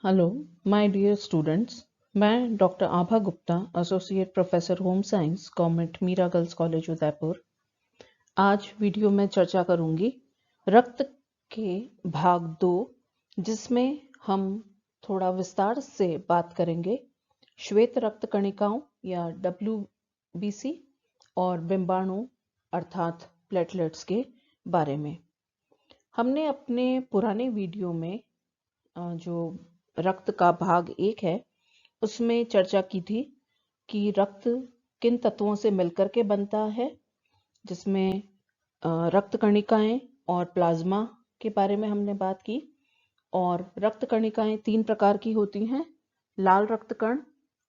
Hello my dear students, मैं doctor Abha Gupta, associate professor home science, government Meera girls college Udaipur. आज video में चर्चा करूंगी रक्त के भाग 2, जिसमें हम थोड़ा विस्तार से बात करेंगे श्वेत रक्त कणिकाओं या WBC और बिंबाणु अर्थात प्लेटलेट्स के बारे में। हमने अपने पुराने वीडियो में जो रक्त का भाग 1 है उसमें चर्चा की थी कि रक्त किन तत्वों से मिलकर के बनता है, जिसमें रक्त कणिकाएं और प्लाज्मा के बारे में हमने बात की। और रक्त कणिकाएं 3 प्रकार की होती हैं: लाल रक्त कण,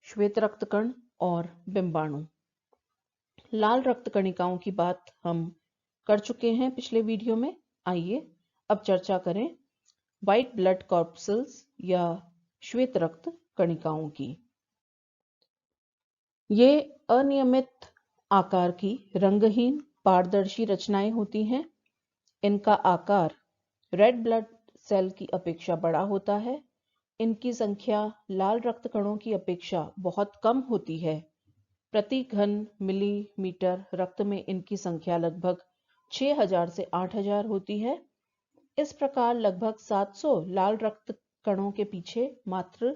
श्वेत रक्त कण और बिंबाणु। लाल रक्त कणिकाओं की बात हम कर चुके हैं पिछले वीडियो में। आइए अब चर्चा करें व्हाइट ब्लड कॉर्पसेल्स या श्वेत रक्त कणिकाओं की। ये अनियमित आकार की रंगहीन पारदर्शी रचनाएं होती हैं। इनका आकार रेड ब्लड सेल की अपेक्षा बड़ा होता है। इनकी संख्या लाल रक्त कणों की अपेक्षा बहुत कम होती है। प्रति घन मिलीमीटर रक्त में इनकी संख्या लगभग 6000 से 8000 होती है। इस प्रकार लगभग 700 लाल रक्त कणों के पीछे मात्र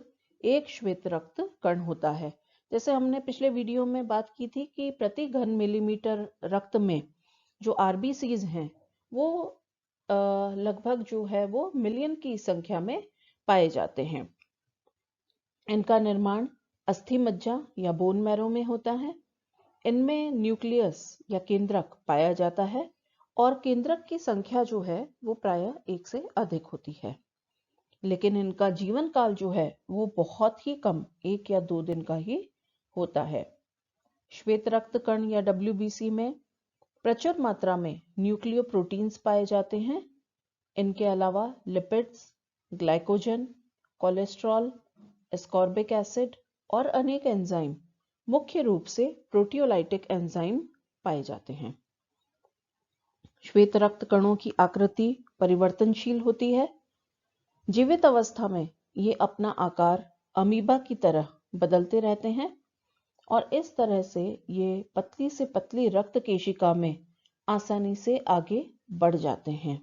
एक श्वेत रक्त कण होता है। जैसे हमने पिछले वीडियो में बात की थी कि प्रति घन मिलीमीटर रक्त में जो RBCs हैं वो लगभग जो है वो मिलियन की संख्या में पाए जाते हैं। इनका निर्माण अस्थि मज्जा या बोन मैरो में होता है। इनमें न्यूक्लियस या केंद्रक पाया जाता है और केंद्रक की संख्या जो है वो प्रायः 1 से अधिक होती है, लेकिन इनका जीवन काल जो है वो बहुत ही कम, 1 या 2 दिन का ही होता है। श्वेत रक्त कण या WBC में प्रचुर मात्रा में न्यूक्लियोप्रोटीन्स पाए जाते हैं। इनके अलावा lipids, glycogen, cholesterol, ascorbic acid और अनेक एंजाइम, मुख्य रूप से प्रोटियोलाइटिक एंजाइम पाए जाते हैं। श्वेत रक्त कणों की आकृति परिवर्तनशील होती है। जीवित अवस्था में ये अपना आकार अमीबा की तरह बदलते रहते हैं और इस तरह से ये पतली से पतली रक्त केशिका में आसानी से आगे बढ़ जाते हैं।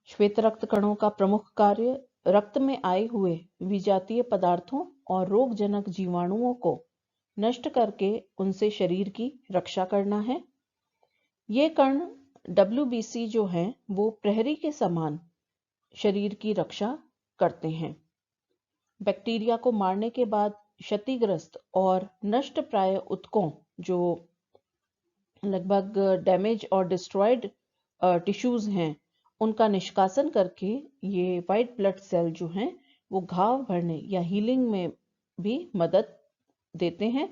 श्वेत रक्त कणों का प्रमुख कार्य रक्त में आए हुए विजातीय पदार्थों और रोगजनक जीवाणुओं को नष्ट करके उनसे शरीर की रक्षा करना है। ये कण WBC जो हैं वो प्रहरी के समान शरीर की रक्षा करते हैं। बैक्टीरिया को मारने के बाद क्षतिग्रस्त और नष्ट प्राय ऊतकों, जो लगभग डैमेज और डिस्ट्रॉयड टिश्यूज हैं, उनका निष्कासन करके ये व्हाइट ब्लड सेल जो हैं वो घाव भरने या हीलिंग में भी मदद देते हैं।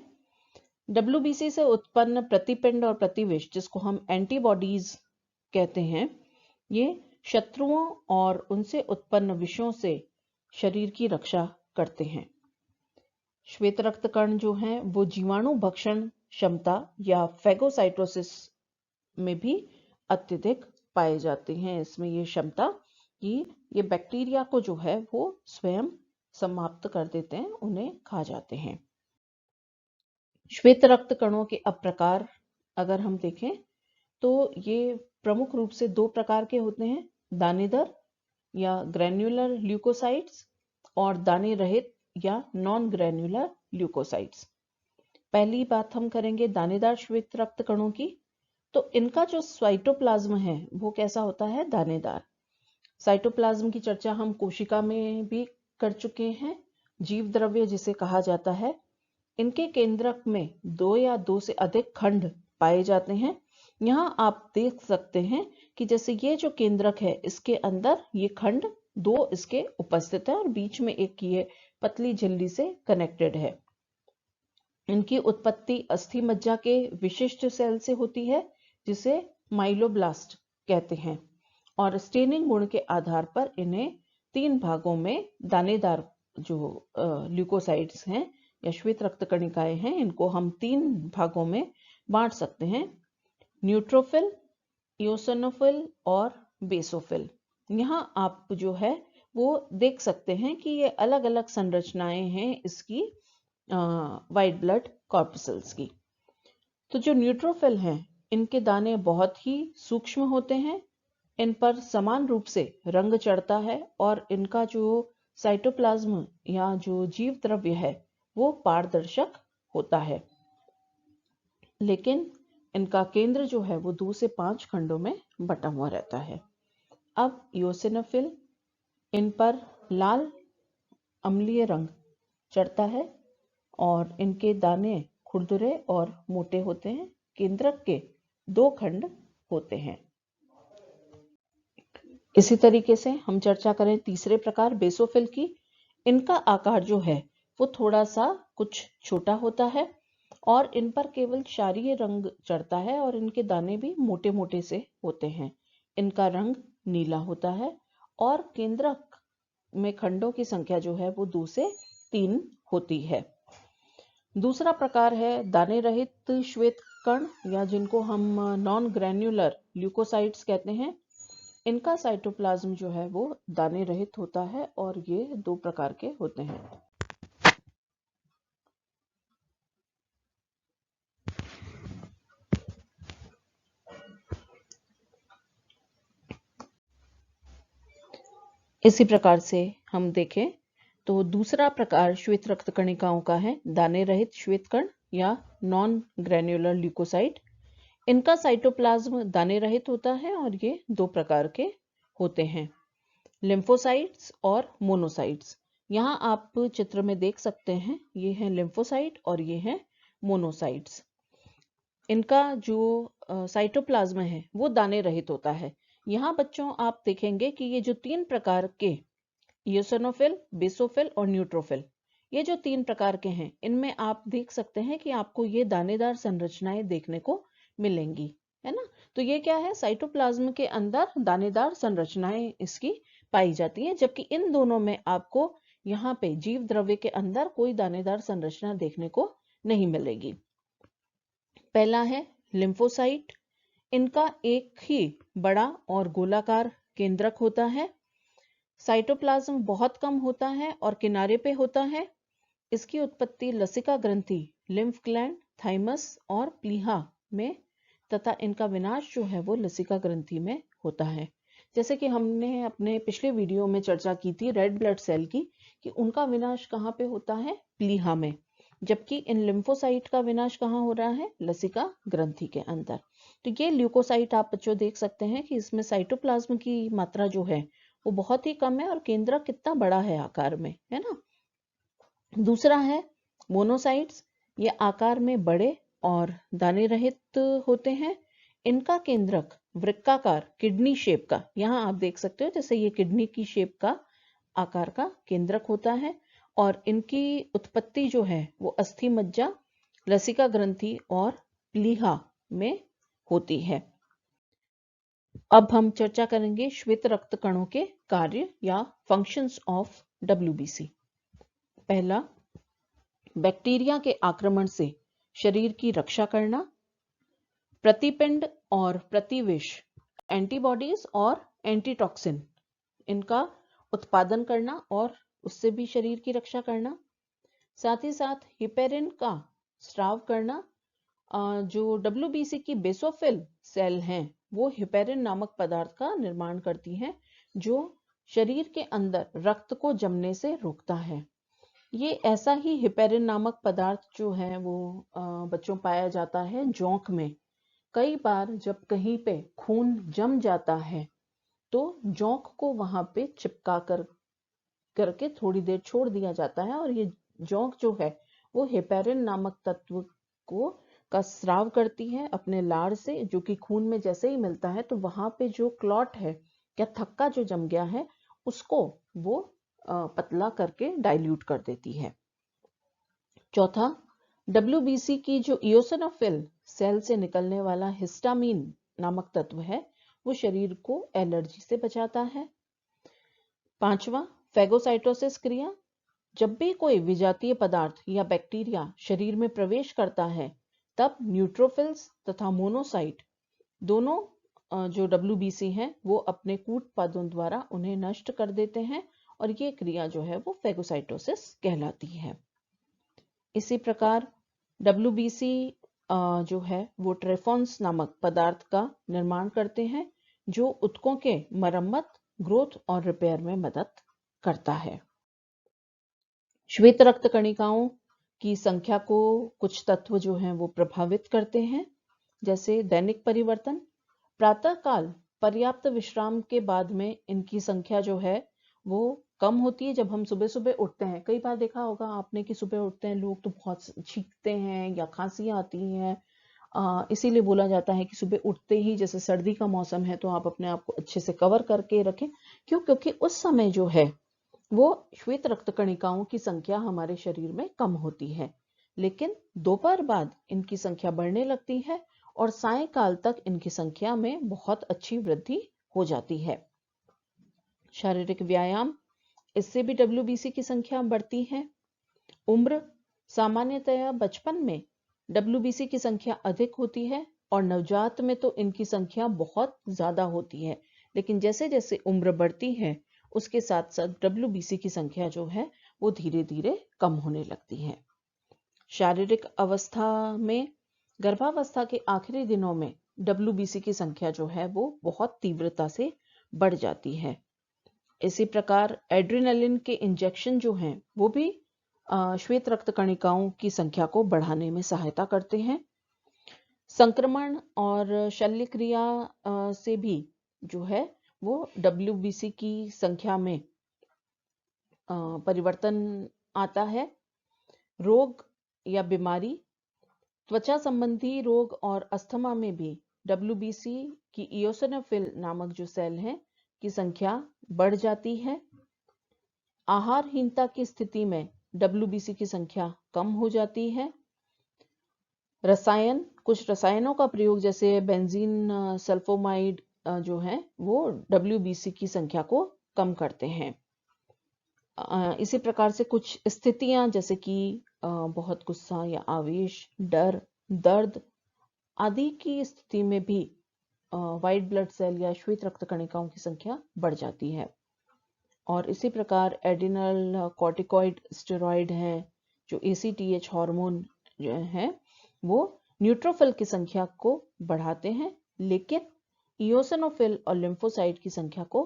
WBC से उत्पन्न प्रतिपिंड और प्रतिविष, जिसको हम एंटीबॉडीज कहते हैं, ये शत्रुओं और उनसे उत्पन्न विषों से शरीर की रक्षा करते हैं। श्वेत रक्त कण जो हैं वो जीवाणु भक्षण क्षमता या फैगोसाइटोसिस में भी अत्यधिक पाए जाते हैं। इसमें ये क्षमता कि ये बैक्टीरिया को जो है वो स्वयं समाप्त कर देते हैं, उन्हें खा जाते हैं। श्वेत रक्त कणों के अब प्रकार अगर हम देखें तो ये प्रमुख रूप से 2 प्रकार के होते हैं: दानेदार या ग्रैन्युलर ल्यूकोसाइट्स और दाने रहित या नॉन ग्रैन्युलर ल्यूकोसाइट्स। पहली बात हम करेंगे दानेदार श्वेत रक्त कणों की। तो इनका जो साइटोप्लाज्म है वो कैसा होता है? दानेदार। साइटोप्लाज्म की चर्चा हम कोशिका में भी कर चुके हैं, जीव द्रव्य जिसे कहा जाता है। इनके केंद्रक में 2 या 2 से अधिक खंड पाए जाते हैं। यहाँ आप देख सकते हैं कि जैसे ये जो केंद्रक है इसके अंदर ये खंड 2 इसके उपस्थित है और बीच में एक ये पतली झिल्ली से कनेक्टेड है। इनकी उत्पत्ति अस्थि मज्जा के विशिष्ट सेल से होती है जिसे माइलोब्लास्ट कहते हैं और स्टेनिंग गुण के आधार पर इन्हें 3 भागों में दानेदार जो ल्यूकोसाइट्स हैं या श्वेत रक्त कणिकाएं हैं, इनको हम 3 भागों में बांट सकते हैं: न्यूट्रोफिल, इओसिनोफिल और बेसोफिल। यहाँ आप जो है वो देख सकते हैं कि ये अलग अलग संरचनाएं हैं इसकी वाइट ब्लड कॉर्पसेल्स की। तो जो न्यूट्रोफिल हैं, इनके दाने बहुत ही सूक्ष्म होते हैं, इन पर समान रूप से रंग चढ़ता है और इनका जो साइटोप्लाज्म या जो जीव द्रव्य है वो पारदर्शक होता है, लेकिन इनका केंद्र जो है वो 2 से 5 खंडों में बटा हुआ रहता है। अब इओसिनोफिल, इन पर लाल अम्लीय रंग चढ़ता है और इनके दाने खुरदुरे और मोटे होते हैं। केंद्रक के 2 खंड होते हैं। इसी तरीके से हम चर्चा करें तीसरे प्रकार बेसोफिल की। इनका आकार जो है वो थोड़ा सा कुछ छोटा होता है और इन पर केवल क्षारीय रंग चढ़ता है और इनके दाने भी मोटे मोटे से होते हैं। इनका रंग नीला होता है और केंद्रक में खंडों की संख्या जो है वो 2 से 3 होती है। दूसरा प्रकार है दाने रहित श्वेत कण, या जिनको हम नॉन ग्रैन्युलर ल्यूकोसाइट्स कहते हैं। इनका साइटोप्लाज्म जो है वो दाने रहित होता है और ये 2 प्रकार के होते हैं। इसी प्रकार से हम देखें तो दूसरा प्रकार श्वेत रक्त कणिकाओं का है दाने रहित श्वेत कण या नॉन ग्रैन्युलर ल्यूकोसाइट। इनका साइटोप्लाज्म दाने रहित होता है और ये 2 प्रकार के होते हैं, लिम्फोसाइट्स और मोनोसाइट्स। यहाँ आप चित्र में देख सकते हैं, ये है लिम्फोसाइट और ये है मोनोसाइट्स। इनका जो साइटोप्लाज्म है वो दाने रहित होता है। यहाँ बच्चों आप देखेंगे कि ये जो 3 प्रकार के इओसिनोफिल, बेसोफिल और न्यूट्रोफिल, ये जो 3 प्रकार के हैं, इनमें आप देख सकते हैं कि आपको ये दानेदार संरचनाएं देखने को मिलेंगी, है ना। तो ये क्या है, साइटोप्लाज्म के अंदर दानेदार संरचनाएं इसकी पाई जाती हैं, जबकि इन दोनों में आपको यहाँ पे जीव द्रव्य के अंदर कोई दानेदार संरचना देखने को नहीं मिलेगी। पहला है लिम्फोसाइट। इनका एक ही बड़ा और गोलाकार केंद्रक होता है। साइटोप्लाज्म बहुत कम होता है और किनारे पे होता है। इसकी उत्पत्ति लसिका ग्रंथि, लिम्फ ग्लैंड, थाइमस और प्लीहा में तथा इनका विनाश जो है वो लसिका ग्रंथि में होता है। जैसे कि हमने अपने पिछले वीडियो में चर्चा की थी रेड ब्लड सेल की, कि उनका विनाश कहाँ पे होता है, प्लीहा में, जबकि इन लिम्फोसाइट का विनाश कहाँ हो रहा है, लसिका ग्रंथि के अंदर। तो ये ल्यूकोसाइट आप बच्चों देख सकते हैं कि इसमें साइटोप्लाज्म की मात्रा जो है वो बहुत ही कम है और केंद्रक कितना बड़ा है आकार में, है ना। दूसरा है मोनोसाइट्स। ये आकार में बड़े और दाने रहित होते हैं। इनका केंद्रक वृक्काकार किडनी शेप का, यहाँ आप देख सकते हो जैसे ये किडनी की शेप का आकार का केंद्रक होता है और इनकी उत्पत्ति जो है वो अस्थि मज्जा, लसिका ग्रंथि और प्लीहा में होती है। अब हम चर्चा करेंगे श्वेत रक्त कणों के कार्य या फंक्शंस ऑफ WBC। पहला, बैक्टीरिया के आक्रमण से शरीर की रक्षा करना, प्रतिपिंड और प्रतिविष, एंटीबॉडीज और एंटीटॉक्सिन, इनका उत्पादन करना और उससे भी शरीर की रक्षा करना। साथ ही साथ हिपेरिन का स्राव करना। जो WBC की बेसोफिल सेल हैं वो हिपेरिन नामक पदार्थ का निर्माण करती हैं, जो शरीर के अंदर रक्त को जमने से रोकता है। ये ऐसा ही हिपेरिन नामक पदार्थ जो है वो बच्चों पाया जाता है जोंक में। कई बार जब कहीं पे खून जम जाता है तो जोंक को वहां पे चिपका करके थोड़ी देर छोड़ दिया जाता है और ये जोंक जो है वो हिपेरिन नामक तत्व को का स्राव करती है अपने लार से, जो कि खून में जैसे ही मिलता है तो वहां पे जो क्लॉट है या थक्का जो जम गया है उसको वो पतला करके डाइल्यूट कर देती है। चौथा, WBC की जो इओसिनोफिल सेल से निकलने वाला हिस्टामीन नामक तत्व है वो शरीर को एलर्जी से बचाता है। पांचवा, फैगोसाइटोसिस क्रिया। जब भी कोई विजातीय पदार्थ या बैक्टीरिया शरीर में प्रवेश करता है तब न्यूट्रोफिल्स तथा मोनोसाइट दोनों जो WBC हैं वो अपने कूट पादों द्वारा उन्हें नष्ट कर देते हैं और ये क्रिया जो है वो फेगोसाइटोसिस कहलाती है। इसी प्रकार WBC जो है वो ट्रेफॉन्स नामक पदार्थ का निर्माण करते हैं जो ऊतकों के मरम्मत, ग्रोथ और रिपेयर में मदद करता है। श्वेत रक्त कणिकाओं की संख्या को कुछ तत्व जो हैं वो प्रभावित करते हैं, जैसे दैनिक परिवर्तन। प्रातःकाल पर्याप्त विश्राम के बाद में इनकी संख्या जो है वो कम होती है। जब हम सुबह सुबह उठते हैं, कई बार देखा होगा आपने कि सुबह उठते हैं लोग तो बहुत छींकते हैं या खांसियां आती हैं। इसीलिए बोला जाता है कि सुबह उठते ही, जैसे सर्दी का मौसम है तो आप अपने आप को अच्छे से कवर करके रखें। क्यों? क्योंकि उस समय जो है वो श्वेत रक्त कणिकाओं की संख्या हमारे शरीर में कम होती है, लेकिन दोपहर बाद इनकी संख्या बढ़ने लगती है और सायंकाल तक इनकी संख्या में बहुत अच्छी वृद्धि हो जाती है। शारीरिक व्यायाम, इससे भी WBC की संख्या बढ़ती है। उम्र, सामान्यतया बचपन में WBC की संख्या अधिक होती है और नवजात में तो इनकी संख्या बहुत ज्यादा होती है, लेकिन जैसे जैसे उम्र बढ़ती है उसके साथ साथ WBC की संख्या जो है वो धीरे धीरे कम होने लगती है। शारीरिक अवस्था में गर्भावस्था के आखिरी दिनों में WBC की संख्या जो है वो बहुत तीव्रता से बढ़ जाती है। इसी प्रकार एड्रेनलिन के इंजेक्शन जो हैं वो भी श्वेत रक्त कणिकाओं की संख्या को बढ़ाने में सहायता करते हैं। संक्रमण और शल्य क्रिया से भी जो है वो WBC की संख्या में परिवर्तन आता है। रोग या बीमारी, त्वचा संबंधी रोग और अस्थमा में भी WBC की इओसिनोफिल नामक जो सेल हैं की संख्या बढ़ जाती है। आहारहीनता की स्थिति में WBC की संख्या कम हो जाती है। कुछ रसायनों का प्रयोग जैसे बेंजीन सल्फोमाइड जो है वो WBC की संख्या को कम करते हैं। इसी प्रकार से कुछ स्थितियां जैसे कि बहुत गुस्सा या आवेश, डर, दर्द आदि की स्थिति में भी व्हाइट ब्लड सेल या श्वेत रक्त कणिकाओं की संख्या बढ़ जाती है। और इसी प्रकार एड्रिनल कॉर्टिकॉइड स्टेरॉइड हैं जो ACTH हार्मोन जो है वो न्यूट्रोफिल की संख्या को बढ़ाते हैं, लेकिन इओसिनोफिल और लिम्फोसाइट की संख्या को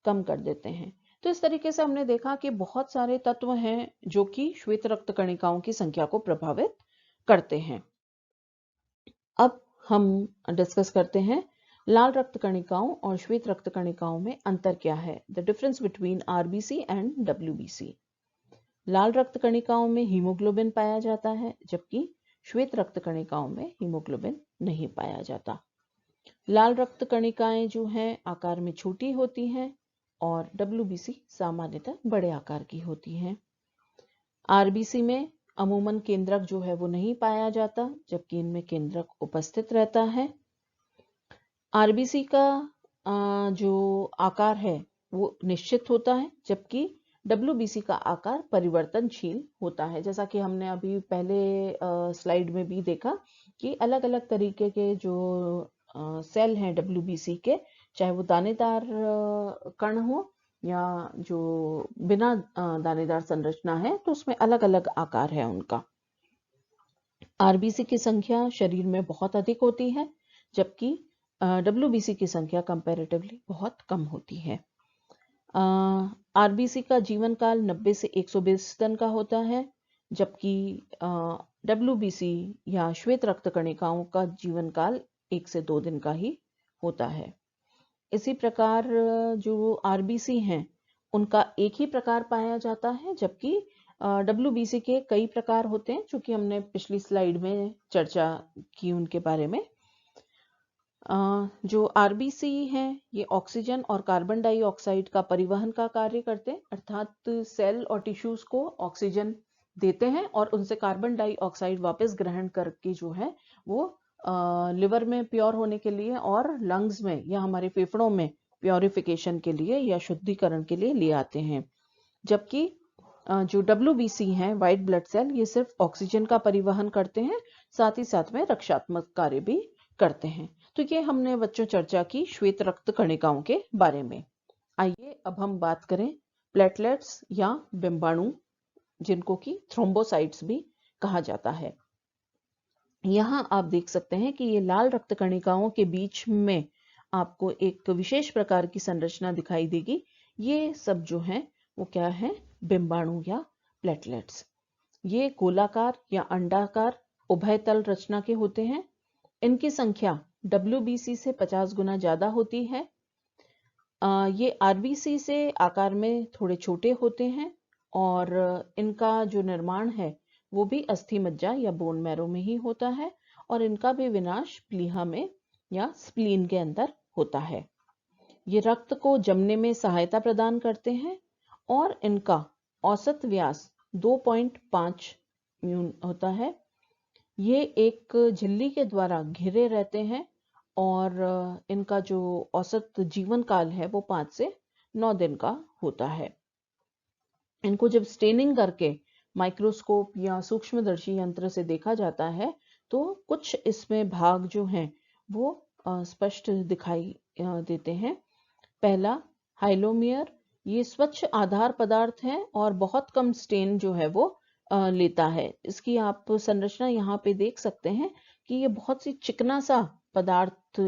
कम कर देते हैं। तो इस तरीके से हमने देखा कि बहुत सारे तत्व हैं जो कि श्वेत रक्त कणिकाओं की संख्या को प्रभावित करते हैं। अब हम डिस्कस करते हैं लाल रक्त कणिकाओं और श्वेत रक्त कणिकाओं में अंतर क्या है, the difference between RBC and WBC। लाल रक्त कणिकाओं में हीमोग्लोबिन पाया जाता है, जबकि श्वेत रक्त कणिकाओं में हीमोग्लोबिन नहीं पाया जाता। लाल रक्त कणिकाएं जो हैं आकार में छोटी होती हैं और WBC सामान्यतः बड़े आकार की होती हैं। RBC में अमूमन केंद्रक जो है वो नहीं पाया जाता, जबकि इनमें केंद्रक उपस्थित रहता है। RBC का जो आकार है वो निश्चित होता है, जबकि WBC का आकार परिवर्तनशील होता है। जैसा कि हमने अभी पहले स्लाइड में भी देखा कि अलग अलग तरीके के जो सेल हैं WBC के, चाहे वो दानेदार कण हो या जो बिना दानेदार संरचना है, तो उसमें अलग अलग आकार है उनका। RBC की संख्या शरीर में बहुत अधिक होती है, जबकि WBC की संख्या कंपैरेटिवली बहुत कम होती है। RBC का जीवन काल 90 से 120 दिन का होता है, जबकि WBC या श्वेत रक्त कणिकाओं का जीवन काल 1 से 2 दिन का ही होता है। इसी प्रकार जो RBC हैं उनका एक ही प्रकार पाया जाता है, जबकि WBC के कई प्रकार होते हैं, जो कि हमने पिछली स्लाइड में चर्चा की उनके बारे में। जो RBC हैं ये ऑक्सीजन और कार्बन डाइऑक्साइड का परिवहन का कार्य करते हैं, अर्थात सेल और टिश्यूज को ऑक्सीजन देते हैं और उनसे कार्बन डाइऑक्साइड वापस ग्रहण करके जो है वो लिवर में प्योर होने के लिए और लंग्स में या हमारे फेफड़ों में प्योरिफिकेशन के लिए या शुद्धिकरण के लिए ले आते हैं। जबकि जो WBC हैं व्हाइट ब्लड सेल, ये सिर्फ ऑक्सीजन का परिवहन करते हैं, साथ ही साथ में रक्षात्मक कार्य भी करते हैं। तो ये हमने बच्चों चर्चा की श्वेत रक्त कणिकाओं के बारे में। आइए अब हम बात करें प्लेटलेट्स या बिंबाणु, जिनको कि थ्रोम्बोसाइट्स भी कहा जाता है। यहाँ आप देख सकते हैं कि ये लाल रक्त कणिकाओं के बीच में आपको एक विशेष प्रकार की संरचना दिखाई देगी। ये सब जो है वो क्या है, बिंबाणु या प्लेटलेट्स। ये गोलाकार या अंडाकार उभयतल रचना के होते हैं। इनकी संख्या WBC से 50 गुना ज्यादा होती है। ये RBC से आकार में थोड़े छोटे होते हैं और इनका जो निर्माण है वो भी अस्थि मज्जा या बोन मैरो में ही होता है और इनका भी विनाश प्लीहा में या स्प्लीन के अंदर होता है। ये रक्त को जमने में सहायता प्रदान करते हैं और इनका औसत व्यास 2.5 म्यून होता है। ये एक झिल्ली के द्वारा घिरे रहते हैं और इनका जो औसत जीवन काल है वो 5 से 9 दिन का होता है। इनको जब स्टेनिंग करके माइक्रोस्कोप या सूक्ष्मदर्शी यंत्र से देखा जाता है तो कुछ इसमें भाग जो हैं वो स्पष्ट दिखाई देते हैं। पहला हाइलोमियर, ये स्वच्छ आधार पदार्थ है और बहुत कम स्टेन जो है वो लेता है। इसकी आप संरचना यहाँ पे देख सकते हैं कि ये बहुत सी चिकना सा पदार्थ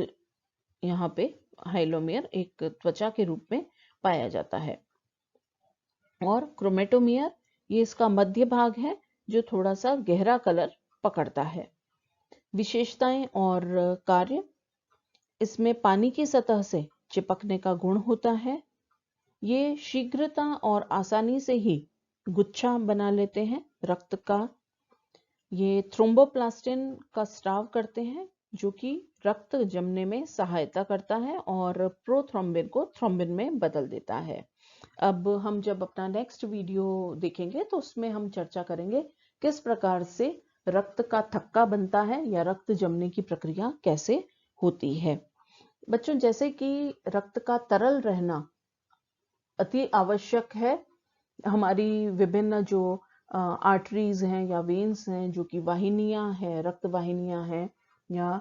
यहाँ पे हाइलोमियर एक त्वचा के रूप में पाया जाता है। और क्रोमेटोमियर, ये इसका मध्य भाग है जो थोड़ा सा गहरा कलर पकड़ता है। विशेषताएं और कार्य, इसमें पानी की सतह से चिपकने का गुण होता है। ये शीघ्रता और आसानी से ही गुच्छा बना लेते हैं रक्त का। ये थ्रोम्बोप्लास्टिन का स्राव करते हैं जो कि रक्त जमने में सहायता करता है और प्रोथ्रोम्बिन को थ्रोम्बिन में बदल देता है। अब हम जब अपना नेक्स्ट वीडियो देखेंगे तो उसमें हम चर्चा करेंगे किस प्रकार से रक्त का थक्का बनता है या रक्त जमने की प्रक्रिया कैसे होती है। बच्चों, जैसे कि रक्त का तरल रहना अति आवश्यक है। हमारी विभिन्न जो आर्टरीज हैं या वेन्स हैं, जो कि वाहिनियां हैं, रक्त वाहिनियां हैं या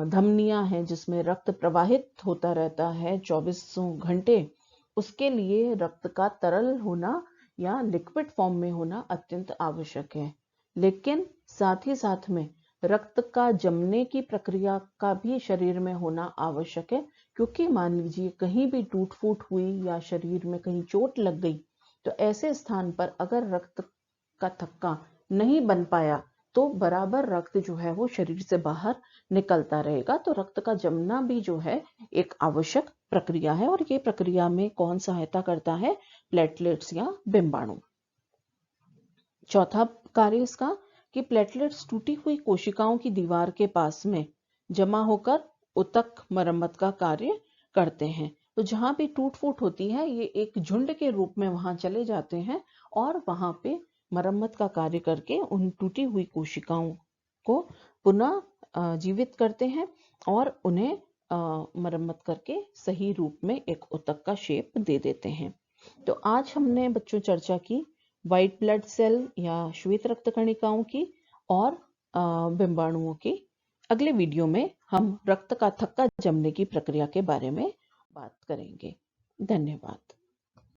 धमनियां हैं जिसमें रक्त प्रवाहित होता रहता है 24 घंटे, उसके लिए रक्त का तरल होना या लिक्विड फॉर्म में होना अत्यंत आवश्यक है। लेकिन साथ ही साथ में रक्त का जमने की प्रक्रिया का भी शरीर में होना आवश्यक है, क्योंकि मान लीजिए कहीं भी टूट फूट हुई या शरीर में कहीं चोट लग गई तो ऐसे स्थान पर अगर रक्त का थक्का नहीं बन पाया तो बराबर रक्त जो है वो शरीर से बाहर निकलता रहेगा। तो रक्त का जमना भी जो है एक आवश्यक प्रक्रिया है और ये प्रक्रिया में कौन सहायता करता है, प्लेटलेट्स या बिंबाणु। चौथा कार्य इसका कि प्लेटलेट्स टूटी हुई कोशिकाओं की दीवार के पास में जमा होकर ऊतक मरम्मत का कार्य करते हैं। तो जहां भी टूट फूट होती है ये एक झुंड के रूप में वहां चले जाते हैं और वहां पे मरम्मत का कार्य करके उन टूटी हुई कोशिकाओं को पुनः जीवित करते हैं और उन्हें मरम्मत करके सही रूप में एक ऊतक का शेप दे देते हैं। तो आज हमने बच्चों चर्चा की व्हाइट ब्लड सेल या श्वेत रक्त कणिकाओं की और बिंबाणुओं की। अगले वीडियो में हम रक्त का थक्का जमने की प्रक्रिया के बारे में बात करेंगे। धन्यवाद।